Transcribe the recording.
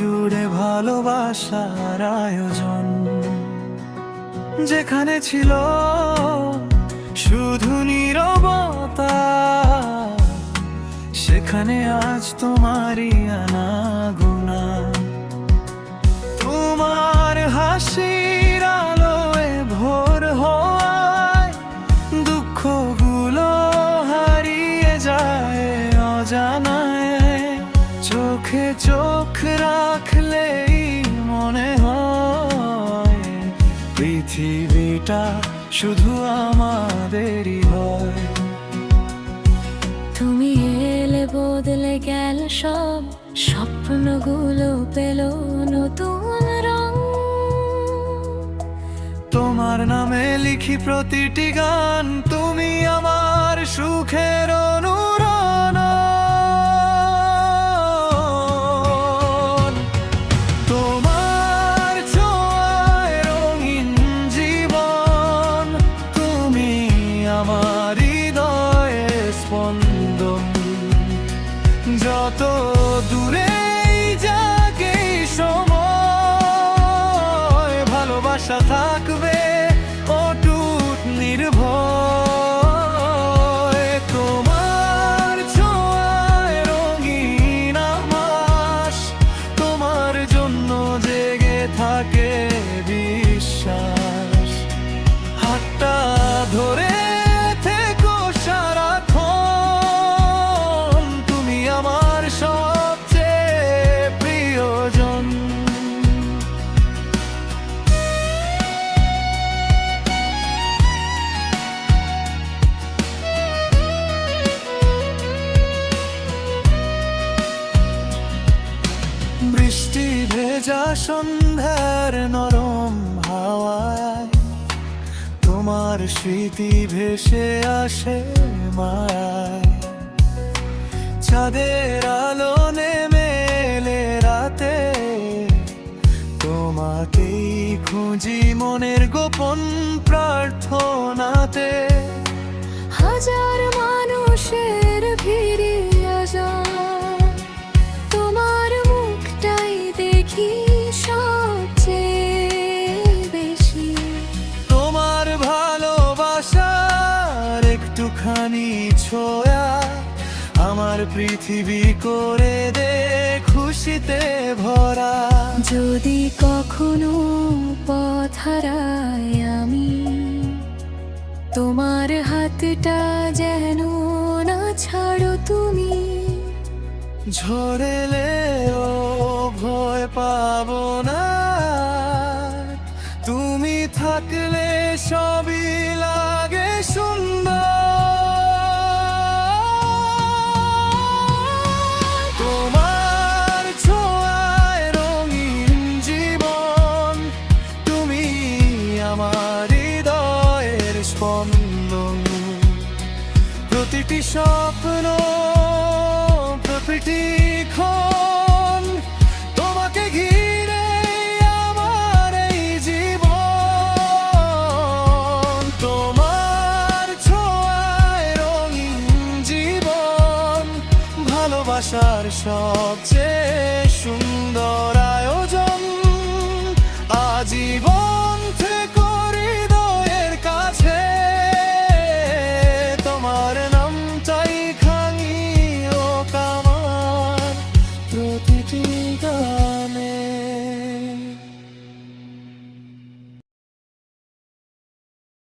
জুড়ে ভালোবাসার আয়োজন, যেখানে ছিল শুধু নীরবতা, সেখানে আজ তোমারই আনাগোনা। তোমার হাসির আলোয় ভোর হওয়ায় দুঃখগুলো হারিয়ে যায় অজানায়। চোখে চোখ রাখলেই মনে হয় পৃথিবীটা শুধু আমাদেরই হয়। তুমি এলে বদলে গেল সব, স্বপ্নগুলো পেল নতুন রং। তোমার নামে লিখি প্রতিটি গান, তুমি আমার সুখের অনুরণন। তোমার ছোঁয়ায় রঙিন জীবন, তুমি আমার হৃদয়ে স্পন্দন। যত দূরে যাক এই সময়, ভালোবাসা থাকবে অটুট নির্ভয়। তোমার ছোঁয়ায় রঙিন আকাশ, তোমার জন্য জেগে থাকে বিশ্বাস। হাতটা ধরে থেকো সারাক্ষণ, তুমি আমার সবচেয়ে প্রিয়জন। বৃষ্টি ভেজা সন্ধ্যার নরম হাওয়ায় তোমার স্মৃতি ভেসে আসে মায়ায়। চাঁদের আলো নেমে এলে রাতে, তোমাকেই খুঁজি মনের গোপন প্রার্থনাতে। হাজার মানুষের ভিড়ে যায়, তোমার মুখটাই দেখি সবচেয়ে বেশি। তোমার ভালোবাসার একটুখানি ছোঁয়া আমার পৃথিবী করে দে খুশিতে ভরা। যদি কখনো পথ হারাই আমি, তোমার হাতটা যেন না ছাড়ো তুমি। ঝড়েলেও ভয় পাবো না, তুমি থাকলে সবই লাগে সুন্দর। তোমার ছোঁয়ায় রঙিন জীবন, তুমি আমার হৃদয়ের স্পন্দন। প্রতিটি স্বপ্ন, প্রতিটি ক্ষণ তোমাকে ঘিরে আমার এই জীবন। তোমার ছোঁয়ায় রঙিন জীবন, ভালোবাসার সবচেয়ে সুন্দর আয়োজন। আজীবন